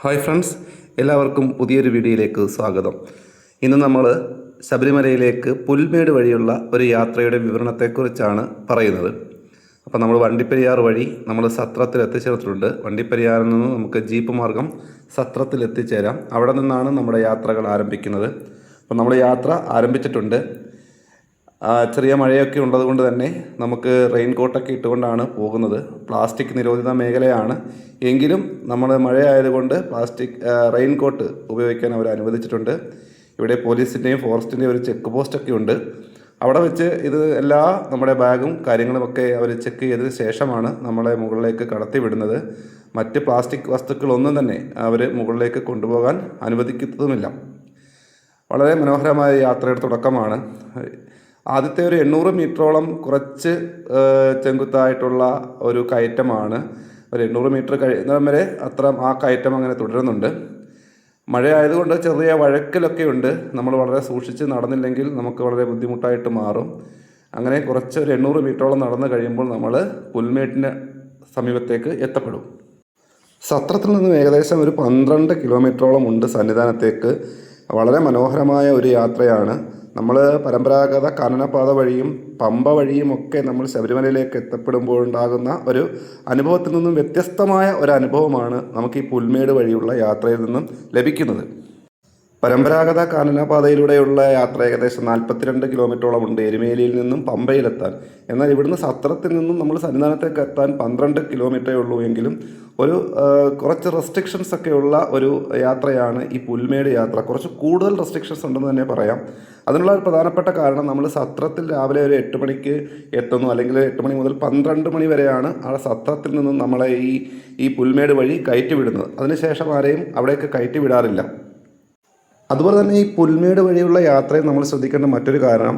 Hi friends, എല്ലാവർക്കും പുതിയൊരു വീഡിയോയിലേക്ക് സ്വാഗതം. ഇന്ന് നമ്മൾ ശബരിമലയിലേക്ക് പുൽമേട് വഴിയുള്ള ഒരു യാത്രയുടെ വിവരണത്തെക്കുറിച്ചാണ് പറയുന്നത്. അപ്പോൾ നമ്മൾ വണ്ടിപ്പെരിയാർ വഴി നമ്മൾ സത്രത്തിൽ എത്തിച്ചേർന്നിട്ടുണ്ട്. വണ്ടിപ്പെരിയാറിൽ നിന്ന് നമുക്ക് ജീപ്പ് മാർഗം സത്രത്തിൽ എത്തിച്ചേരാം. അവിടെ നിന്നാണ് നമ്മുടെ യാത്രകൾ ആരംഭിക്കുന്നത്. അപ്പോൾ നമ്മൾ യാത്ര ആരംഭിച്ചിട്ടുണ്ട്. ചെറിയ മഴയൊക്കെ ഉള്ളതുകൊണ്ട് തന്നെ നമുക്ക് റെയിൻ കോട്ടൊക്കെ ഇട്ടുകൊണ്ടാണ് പോകുന്നത്. പ്ലാസ്റ്റിക് നിരോധിത മേഖലയാണ് എങ്കിലും നമ്മൾ മഴയായതുകൊണ്ട് റെയിൻ കോട്ട് ഉപയോഗിക്കാൻ അവർ അനുവദിച്ചിട്ടുണ്ട്. ഇവിടെ പോലീസിൻ്റെയും ഫോറസ്റ്റിൻ്റെയും ഒരു ചെക്ക് പോസ്റ്റൊക്കെ ഉണ്ട്. അവിടെ വെച്ച് നമ്മുടെ ബാഗും കാര്യങ്ങളുമൊക്കെ അവർ ചെക്ക് ചെയ്തതിന് ശേഷമാണ് നമ്മളെ മുകളിലേക്ക് കടത്തി വിടുന്നത്. മറ്റ് പ്ലാസ്റ്റിക് വസ്തുക്കളൊന്നും തന്നെ അവർ മുകളിലേക്ക് കൊണ്ടുപോകാൻ അനുവദിക്കുന്നതുമില്ല. വളരെ മനോഹരമായ യാത്രയുടെ തുടക്കമാണ്. ആദ്യത്തെ ഒരു 800 മീറ്ററോളം കുറച്ച് ചെങ്കുത്തായിട്ടുള്ള ഒരു കയറ്റമാണ്. ഒരു 800 മീറ്റർ കഴിയുന്നതും വരെ ആ കയറ്റം അങ്ങനെ തുടരുന്നുണ്ട്. മഴയായതുകൊണ്ട് ചെറിയ വഴക്കലൊക്കെ ഉണ്ട്. നമ്മൾ വളരെ സൂക്ഷിച്ച് നടന്നില്ലെങ്കിൽ നമുക്ക് വളരെ ബുദ്ധിമുട്ടായിട്ട് മാറും. അങ്ങനെ കുറച്ച് ഒരു 800 മീറ്ററോളം നടന്നു കഴിയുമ്പോൾ നമ്മൾ പുൽമേട്ടിന് സമീപത്തേക്ക് എത്തപ്പെടും. സത്രത്തിൽ നിന്നും ഏകദേശം ഒരു 12 കിലോമീറ്ററോളം ഉണ്ട് സന്നിധാനത്തേക്ക്. വളരെ മനോഹരമായ ഒരു യാത്രയാണ്. നമ്മൾ പരമ്പരാഗത കാനനപാത വഴിയും പമ്പ വഴിയും ഒക്കെ നമ്മൾ ശബരിമലയിലേക്ക് എത്തപ്പെടുമ്പോഴുണ്ടാകുന്ന ഒരു അനുഭവത്തിൽ നിന്നും വ്യത്യസ്തമായ ഒരു അനുഭവമാണ് നമുക്ക് ഈ പുൽമേട് വഴിയുള്ള യാത്രയിൽ നിന്നും ലഭിക്കുന്നത്. പരമ്പരാഗത കാനനപാതയിലൂടെയുള്ള യാത്ര ഏകദേശം 42 കിലോമീറ്ററോളം ഉണ്ട് എരുമേലിയിൽ നിന്നും പമ്പയിലെത്താൻ. എന്നാൽ ഇവിടുന്ന് സത്രത്തിൽ നിന്നും നമ്മൾ സന്നിധാനത്തേക്ക് എത്താൻ 12 കിലോമീറ്ററേ ഉള്ളൂ. എങ്കിലും കുറച്ച് റെസ്ട്രിക്ഷൻസ് ഒക്കെ ഉള്ള ഒരു യാത്രയാണ് ഈ പുൽമേട് യാത്ര. കുറച്ച് കൂടുതൽ റെസ്ട്രിക്ഷൻസ് ഉണ്ടെന്ന് തന്നെ പറയാം. അതിനുള്ള ഒരു പ്രധാനപ്പെട്ട കാരണം നമ്മൾ സത്രത്തിൽ രാവിലെ ഒരു 8 മണിക്ക് എത്തുന്നു, അല്ലെങ്കിൽ 8 മണി മുതൽ 12 മണി വരെയാണ് ആ സത്രത്തിൽ നിന്നും നമ്മളെ ഈ പുൽമേട് വഴി കയറ്റി വിടുന്നത്. അതിനുശേഷം ആരെയും അവിടേക്ക് കയറ്റി വിടാറില്ല. അതുപോലെ തന്നെ ഈ പുൽമേട് വഴിയുള്ള യാത്രയിൽ നമ്മൾ ശ്രദ്ധിക്കേണ്ട മറ്റൊരു കാരണം,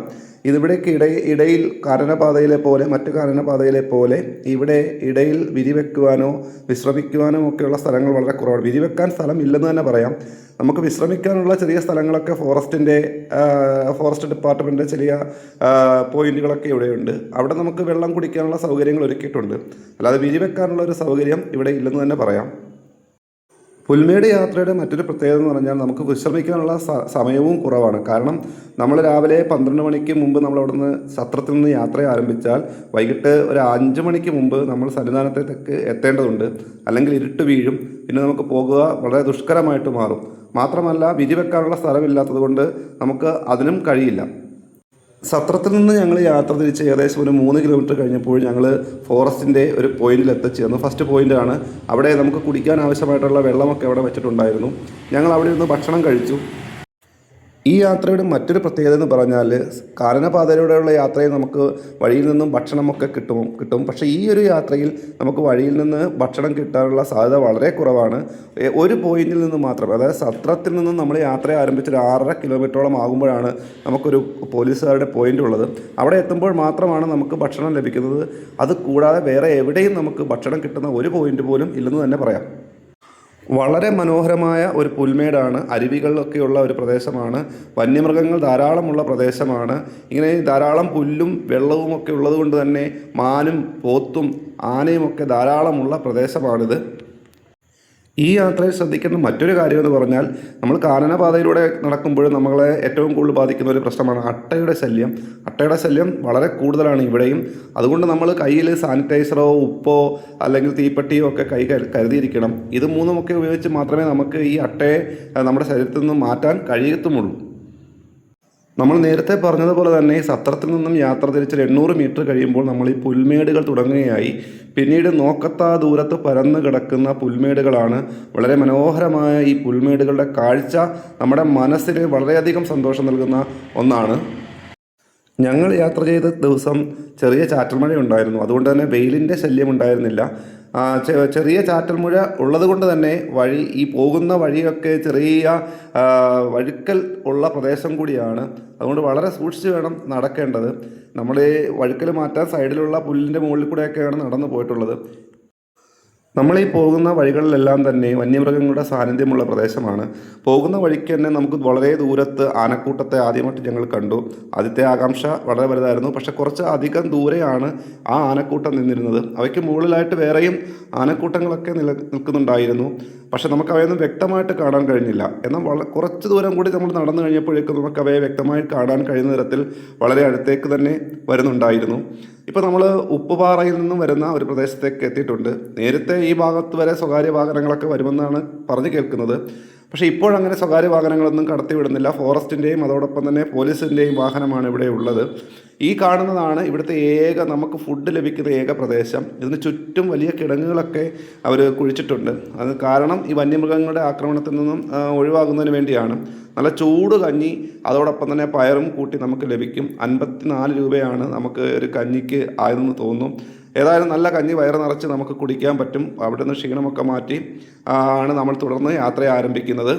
ഇതിവിടേക്ക് ഇടയിൽ കാനനപാതയിലെ പോലെ മറ്റു കാനനപാതയിലെ പോലെ ഇവിടെ ഇടയിൽ വിരിവെക്കുവാനോ വിശ്രമിക്കുവാനോ ഒക്കെയുള്ള സ്ഥലങ്ങൾ വളരെ കുറവാണ്. വിരിവെക്കാൻ സ്ഥലം ഇല്ലെന്ന് തന്നെ പറയാം. നമുക്ക് വിശ്രമിക്കാനുള്ള ചെറിയ സ്ഥലങ്ങളൊക്കെ ഫോറസ്റ്റ് ഡിപ്പാർട്ട്മെൻറ്റിൻ്റെ ചെറിയ പോയിന്റുകളൊക്കെ ഇവിടെയുണ്ട്. അവിടെ നമുക്ക് വെള്ളം കുടിക്കാനുള്ള സൗകര്യങ്ങൾ ഒരുക്കിയിട്ടുണ്ട്. അല്ലാതെ വിരിവെക്കാനുള്ള ഒരു സൗകര്യം ഇവിടെ ഇല്ലെന്ന് തന്നെ പറയാം. പുൽമേട് യാത്രയുടെ മറ്റൊരു പ്രത്യേകത എന്ന് പറഞ്ഞാൽ നമുക്ക് വിശ്രമിക്കാനുള്ള സമയവും കുറവാണ്. കാരണം നമ്മൾ രാവിലെ 12 മണിക്ക് മുമ്പ് നമ്മൾ അവിടെ നിന്ന് സത്രത്തിൽ നിന്ന് യാത്ര ആരംഭിച്ചാൽ വൈകിട്ട് ഒരു 5 മണിക്ക് മുമ്പ് നമ്മൾ സന്നിധാനത്തേക്ക് എത്തേണ്ടതുണ്ട്. അല്ലെങ്കിൽ ഇരുട്ട് വീഴും. പിന്നെ നമുക്ക് പോകുക വളരെ ദുഷ്കരമായിട്ട് മാറും. മാത്രമല്ല വിരിവെക്കാനുള്ള സ്ഥലമില്ലാത്തത് കൊണ്ട് നമുക്ക് അതിനും കഴിയില്ല. സത്രത്തിൽ നിന്ന് ഞങ്ങൾ യാത്ര തിരിച്ച് ഏകദേശം ഒരു 3 കിലോമീറ്റർ കഴിഞ്ഞപ്പോൾ ഞങ്ങൾ ഫോറസ്റ്റിൻ്റെ ഒരു പോയിന്റിൽ എത്തിച്ചേർന്നു. ഫസ്റ്റ് പോയിൻ്റാണ്. അവിടെ നമുക്ക് കുടിക്കാൻ ആവശ്യമായിട്ടുള്ള വെള്ളമൊക്കെ അവിടെ വെച്ചിട്ടുണ്ടായിരുന്നു. ഞങ്ങൾ അവിടെ നിന്ന് ഭക്ഷണം കഴിച്ചു. ഈ യാത്രയുടെ മറ്റൊരു പ്രത്യേകത എന്ന് പറഞ്ഞാൽ കാനനപാതയിലൂടെയുള്ള യാത്രയിൽ നമുക്ക് വഴിയിൽ നിന്നും ഭക്ഷണമൊക്കെ കിട്ടും. പക്ഷേ ഈ ഒരു യാത്രയിൽ നമുക്ക് വഴിയിൽ നിന്ന് ഭക്ഷണം കിട്ടാനുള്ള സാധ്യത വളരെ കുറവാണ്. ഒരു പോയിന്റിൽ നിന്ന് മാത്രം, അതായത് സത്രത്തിൽ നിന്നും നമ്മൾ യാത്ര ആരംഭിച്ചൊരു 6.5 കിലോമീറ്ററോളം ആകുമ്പോഴാണ് നമുക്കൊരു പോലീസുകാരുടെ പോയിന്റ് ഉള്ളത്. അവിടെ എത്തുമ്പോൾ മാത്രമാണ് നമുക്ക് ഭക്ഷണം ലഭിക്കുന്നത്. അത് കൂടാതെ വേറെ എവിടെയും നമുക്ക് ഭക്ഷണം കിട്ടുന്ന ഒരു പോയിന്റ് പോലും ഇല്ലെന്ന് തന്നെ പറയാം. വളരെ മനോഹരമായ ഒരു പുൽമേടാണ്. അരുവികളിലൊക്കെയുള്ള ഒരു പ്രദേശമാണ്. വന്യമൃഗങ്ങൾ ധാരാളമുള്ള പ്രദേശമാണ്. ഇങ്ങനെ ധാരാളം പുല്ലും വെള്ളവും ഒക്കെ ഉള്ളത് കൊണ്ട് തന്നെ മാനും പോത്തും ആനയും ഒക്കെ ധാരാളമുള്ള പ്രദേശമാണിത്. ഈ യാത്രയിൽ ശ്രദ്ധിക്കേണ്ട മറ്റൊരു കാര്യമെന്ന് പറഞ്ഞാൽ, നമ്മൾ കാനനപാതയിലൂടെ നടക്കുമ്പോൾ നമ്മളെ ഏറ്റവും കൂടുതൽ ബാധിക്കുന്ന ഒരു പ്രശ്നമാണ് അട്ടയുടെ ശല്യം. അട്ടയുടെ ശല്യം വളരെ കൂടുതലാണ് ഇവിടെയും. അതുകൊണ്ട് നമ്മൾ കയ്യിൽ സാനിറ്റൈസറോ ഉപ്പോ അല്ലെങ്കിൽ തീപ്പെട്ടിയോ ഒക്കെ കരുതിയിരിക്കണം. ഇത് മൂന്നുമൊക്കെ ഉപയോഗിച്ച് മാത്രമേ നമുക്ക് ഈ അട്ടയെ നമ്മുടെ ശരീരത്തിൽ നിന്ന് മാറ്റാൻ കഴിയത്തുമുള്ളൂ. നമ്മൾ നേരത്തെ പറഞ്ഞതുപോലെ തന്നെ സത്രത്തിൽ നിന്നും യാത്ര തിരിച്ച് 800 മീറ്റർ കഴിയുമ്പോൾ നമ്മൾ ഈ പുൽമേടുകൾ തുടങ്ങുകയായി. പിന്നീട് നോക്കത്താ ദൂരത്ത് പരന്നു കിടക്കുന്ന പുൽമേടുകളാണ്. വളരെ മനോഹരമായ ഈ പുൽമേടുകളുടെ കാഴ്ച നമ്മുടെ മനസ്സിന് വളരെയധികം സന്തോഷം നൽകുന്ന ഒന്നാണ്. ഞങ്ങൾ യാത്ര ചെയ്ത ദിവസം ചെറിയ ചാറ്റൽ മഴ ഉണ്ടായിരുന്നു. അതുകൊണ്ട് തന്നെ വെയിലിൻ്റെ ശല്യം ഉണ്ടായിരുന്നില്ല. ചെറിയ ചാറ്റൽ മഴ ഉള്ളത് കൊണ്ട് തന്നെ ഈ പോകുന്ന വഴിയൊക്കെ ചെറിയ വഴുക്കൽ ഉള്ള പ്രദേശം കൂടിയാണ്. അതുകൊണ്ട് വളരെ സൂക്ഷിച്ച് വേണം നടക്കേണ്ടത്. നമ്മൾ വഴുക്കൽ മാറ്റാൻ സൈഡിലുള്ള പുല്ലിൻ്റെ മുകളിൽ കൂടെയൊക്കെയാണ് നടന്നു പോയിട്ടുള്ളത്. നമ്മളീ പോകുന്ന വഴികളിലെല്ലാം തന്നെ വന്യമൃഗങ്ങളുടെ സാന്നിധ്യമുള്ള പ്രദേശമാണ്. പോകുന്ന വഴിക്ക് തന്നെ നമുക്ക് വളരെ ദൂരത്ത് ആനക്കൂട്ടത്തെ ആദ്യമായിട്ട് ഞങ്ങൾ കണ്ടു. ആദ്യത്തെ ആകാംക്ഷ വളരെ വലുതായിരുന്നു. പക്ഷേ കുറച്ച് അധികം ദൂരെയാണ് ആ ആനക്കൂട്ടം നിന്നിരുന്നത്. അവയ്ക്ക് മുകളിലായിട്ട് വേറെയും ആനക്കൂട്ടങ്ങളൊക്കെ നിൽക്കുന്നുണ്ടായിരുന്നു. പക്ഷെ നമുക്ക് അവയൊന്നും വ്യക്തമായിട്ട് കാണാൻ കഴിഞ്ഞില്ല. എന്നാൽ കുറച്ച് ദൂരം കൂടി നമ്മൾ നടന്നു കഴിഞ്ഞപ്പോഴേക്കും നമുക്ക് അവയെ വ്യക്തമായി കാണാൻ കഴിയുന്ന തരത്തിൽ വളരെ അടുത്തേക്ക് തന്നെ വരുന്നുണ്ടായിരുന്നു. ഇപ്പോൾ നമ്മൾ ഉപ്പുപാറയിൽ നിന്നും വരുന്ന ഒരു പ്രദേശത്തേക്ക് എത്തിയിട്ടുണ്ട്. നേരത്തെ ഈ ഭാഗത്ത് വരെ സ്വകാര്യ വാഹനങ്ങളൊക്കെ വരുമെന്നാണ് പറഞ്ഞു കേൾക്കുന്നത്. പക്ഷേ ഇപ്പോഴങ്ങനെ സ്വകാര്യ വാഹനങ്ങളൊന്നും കടത്തിവിടുന്നില്ല. ഫോറസ്റ്റിൻ്റെയും അതോടൊപ്പം തന്നെ പോലീസിൻ്റെയും വാഹനമാണ് ഇവിടെ ഉള്ളത്. ഈ കാണുന്നതാണ് ഇവിടുത്തെ നമുക്ക് ഫുഡ് ലഭിക്കുന്ന ഏക പ്രദേശം. ഇതിന് ചുറ്റും വലിയ കിടങ്ങുകളൊക്കെ അവർ കുഴിച്ചിട്ടുണ്ട്. അത് കാരണം ഈ വന്യമൃഗങ്ങളുടെ ആക്രമണത്തിൽ നിന്നും ഒഴിവാകുന്നതിന് വേണ്ടിയാണ്. നല്ല ചൂട് കഞ്ഞി അതോടൊപ്പം തന്നെ പയറും കൂട്ടി നമുക്ക് ലഭിക്കും. 54 രൂപയാണ് നമുക്ക് ഒരു കഞ്ഞിക്ക് ആയതെന്ന് തോന്നുന്നു. ഏതായാലും നല്ല കഞ്ഞി വയറ് നിറച്ച് നമുക്ക് കുടിക്കാൻ പറ്റും. അവിടെ നിന്ന് ക്ഷീണമൊക്കെ മാറ്റി ആണ് നമ്മൾ തുടർന്ന് യാത്ര ആരംഭിക്കുന്നത്.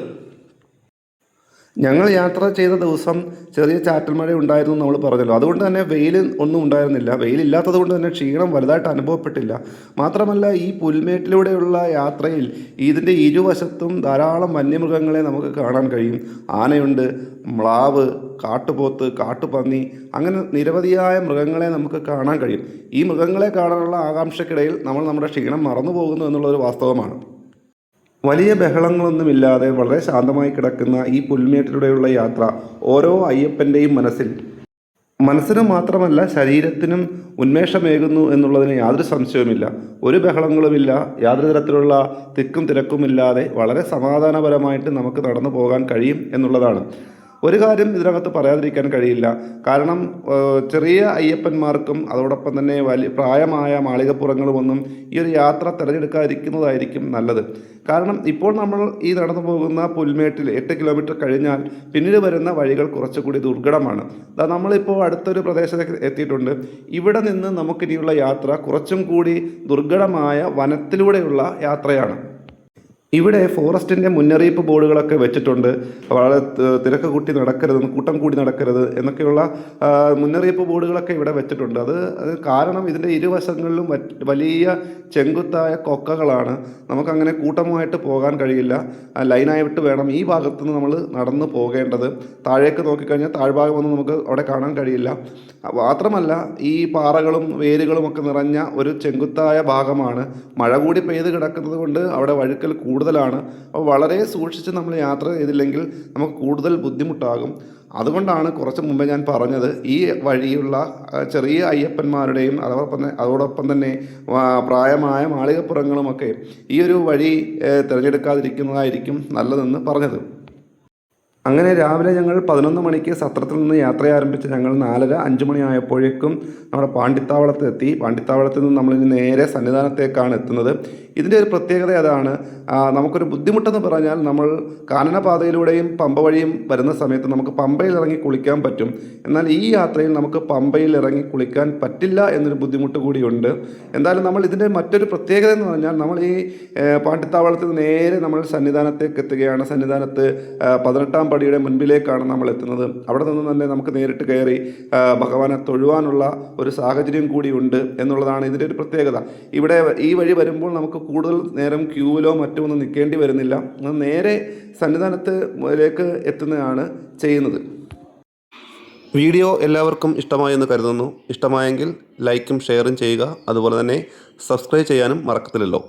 ഞങ്ങൾ യാത്ര ചെയ്ത ദിവസം ചെറിയ ചാറ്റൽ മഴ ഉണ്ടായിരുന്നു നമ്മൾ പറഞ്ഞല്ലോ. അതുകൊണ്ട് തന്നെ വെയിൽ ഒന്നും ഉണ്ടായിരുന്നില്ല. വെയിലില്ലാത്തത് കൊണ്ട് തന്നെ ക്ഷീണം വലുതായിട്ട് അനുഭവപ്പെട്ടില്ല. മാത്രമല്ല ഈ പുൽമേട്ടിലൂടെയുള്ള യാത്രയിൽ ഇതിൻ്റെ ഇരുവശത്തും ധാരാളം വന്യമൃഗങ്ങളെ നമുക്ക് കാണാൻ കഴിയും. ആനയുണ്ട്, മ്ലാവ്, കാട്ടുപോത്ത്, കാട്ടുപന്നി, അങ്ങനെ നിരവധിയായ മൃഗങ്ങളെ നമുക്ക് കാണാൻ കഴിയും. ഈ മൃഗങ്ങളെ കാണാനുള്ള ആകാംക്ഷയ്ക്കിടയിൽ നമ്മൾ നമ്മുടെ ക്ഷീണം മറന്നു പോകുന്നു എന്നുള്ളൊരു വാസ്തവമാണ്. വലിയ ബഹളങ്ങളൊന്നുമില്ലാതെ വളരെ ശാന്തമായി കിടക്കുന്ന ഈ പുൽമേട്ടിലൂടെയുള്ള യാത്ര ഓരോ അയ്യപ്പൻ്റെയും മനസ്സിന് മാത്രമല്ല ശരീരത്തിനും ഉന്മേഷമേകുന്നു എന്നുള്ളതിന് യാതൊരു സംശയവുമില്ല. ഒരു ബഹളങ്ങളുമില്ല, യാതൊരു തരത്തിലുള്ള തിക്കും തിരക്കുമില്ലാതെ വളരെ സമാധാനപരമായിട്ട് നമുക്ക് നടന്നു പോകാൻ കഴിയും എന്നുള്ളതാണ്. ഒരു കാര്യം ഇതിനകത്ത് പറയാതിരിക്കാൻ കഴിയില്ല. കാരണം ചെറിയ അയ്യപ്പന്മാർക്കും അതോടൊപ്പം തന്നെ പ്രായമായ മാളികപ്പുറങ്ങളുമൊന്നും ഈ ഒരു യാത്ര തിരഞ്ഞെടുക്കാതിരിക്കുന്നതായിരിക്കും നല്ലത്. കാരണം ഇപ്പോൾ നമ്മൾ ഈ നടന്നു പോകുന്ന പുൽമേട്ടിൽ 8 കിലോമീറ്റർ കഴിഞ്ഞാൽ പിന്നീട് വരുന്ന വഴികൾ കുറച്ചുകൂടി ദുർഘടമാണ്. നമ്മളിപ്പോൾ അടുത്തൊരു പ്രദേശത്തേക്ക് എത്തിയിട്ടുണ്ട്. ഇവിടെ നിന്ന് നമുക്കിനിയുള്ള യാത്ര കുറച്ചും കൂടി ദുർഘടമായ വനത്തിലൂടെയുള്ള യാത്രയാണ്. ഇവിടെ ഫോറസ്റ്റിൻ്റെ മുന്നറിയിപ്പ് ബോർഡുകളൊക്കെ വെച്ചിട്ടുണ്ട്. വളരെ തിരക്ക് കൂട്ടം കൂടി നടക്കരുത് എന്നൊക്കെയുള്ള മുന്നറിയിപ്പ് ബോർഡുകളൊക്കെ ഇവിടെ വെച്ചിട്ടുണ്ട്. അത് കാരണം ഇതിൻ്റെ ഇരുവശങ്ങളിലും വലിയ ചെങ്കുത്തായ കൊക്കകളാണ്. നമുക്കങ്ങനെ കൂട്ടമായിട്ട് പോകാൻ കഴിയില്ല. ലൈനായിട്ട് വേണം ഈ ഭാഗത്തുനിന്ന് നമ്മൾ നടന്നു പോകേണ്ടത്. താഴേക്ക് നോക്കിക്കഴിഞ്ഞാൽ താഴ്ഭാഗമൊന്നും നമുക്ക് അവിടെ കാണാൻ കഴിയില്ല. മാത്രമല്ല ഈ പാറകളും വേരുകളും ഒക്കെ നിറഞ്ഞ ഒരു ചെങ്കുത്തായ ഭാഗമാണ്. മഴ കൂടി പെയ്ത് കിടക്കുന്നത് കൊണ്ട് അവിടെ വഴുക്കൽ കൂടുതലാണ്. അപ്പോൾ വളരെ സൂക്ഷിച്ച് നമ്മൾ യാത്ര ചെയ്തില്ലെങ്കിൽ നമുക്ക് കൂടുതൽ ബുദ്ധിമുട്ടാകും. അതുകൊണ്ടാണ് കുറച്ച് മുമ്പേ ഞാൻ പറഞ്ഞത് ഈ വഴിയുള്ള ചെറിയ അയ്യപ്പന്മാരുടെയും അതോടൊപ്പം തന്നെ പ്രായമായ മാളികപ്പുറങ്ങളുമൊക്കെ ഈ ഒരു വഴി തിരഞ്ഞെടുക്കാതിരിക്കുന്നതായിരിക്കും നല്ലതെന്ന് പറഞ്ഞത്. അങ്ങനെ രാവിലെ ഞങ്ങൾ 11 മണിക്ക് സത്രത്തിൽ നിന്ന് യാത്ര ആരംഭിച്ച് ഞങ്ങൾ 4:30-5 മണിയായപ്പോഴേക്കും നമ്മുടെ പാണ്ടിത്താവളത്തെത്തി. പാണ്ടിത്താവളത്തിൽ നിന്ന് നമ്മളിനി നേരെ സന്നിധാനത്തേക്കാണ് എത്തുന്നത്. ഇതിൻ്റെ ഒരു പ്രത്യേകത അതാണ്. നമുക്കൊരു ബുദ്ധിമുട്ടെന്ന് പറഞ്ഞാൽ നമ്മൾ കാനനപാതയിലൂടെയും പമ്പ വഴിയും വരുന്ന സമയത്ത് നമുക്ക് പമ്പയിൽ ഇറങ്ങി കുളിക്കാൻ പറ്റും. എന്നാൽ ഈ യാത്രയിൽ നമുക്ക് പമ്പയിൽ ഇറങ്ങി കുളിക്കാൻ പറ്റില്ല എന്നൊരു ബുദ്ധിമുട്ട് കൂടിയുണ്ട്. എന്തായാലും നമ്മൾ ഇതിൻ്റെ മറ്റൊരു പ്രത്യേകത എന്ന് പറഞ്ഞാൽ നമ്മൾ ഈ പാണ്ടിത്താവളത്തിൽ നേരെ നമ്മൾ സന്നിധാനത്തേക്ക് എത്തുകയാണ്. സന്നിധാനത്ത് 18-ാം പടിയുടെ മുൻപിലേക്കാണ് നമ്മൾ എത്തുന്നത്. അവിടെ നിന്ന് തന്നെ നമുക്ക് നേരിട്ട് കയറി ഭഗവാനെ തൊഴുവാനുള്ള ഒരു സാഹചര്യം കൂടിയുണ്ട് എന്നുള്ളതാണ് ഇതിൻ്റെ ഒരു പ്രത്യേകത. ഇവിടെ ഈ വഴി വരുമ്പോൾ നമുക്ക് കൂടുതൽ നേരം ക്യൂവിലോ മറ്റുമൊന്നും നിൽക്കേണ്ടി വരുന്നില്ല. നേരെ സന്നിധാനത്തിലേക്ക് എത്തുന്നതാണ് ചെയ്യുന്നത്. വീഡിയോ എല്ലാവർക്കും ഇഷ്ടമായെന്ന് കരുതുന്നു. ഇഷ്ടമായെങ്കിൽ ലൈക്കും ഷെയറും ചെയ്യുക. അതുപോലെ തന്നെ സബ്സ്ക്രൈബ് ചെയ്യാനും മറക്കത്തില്ലല്ലോ.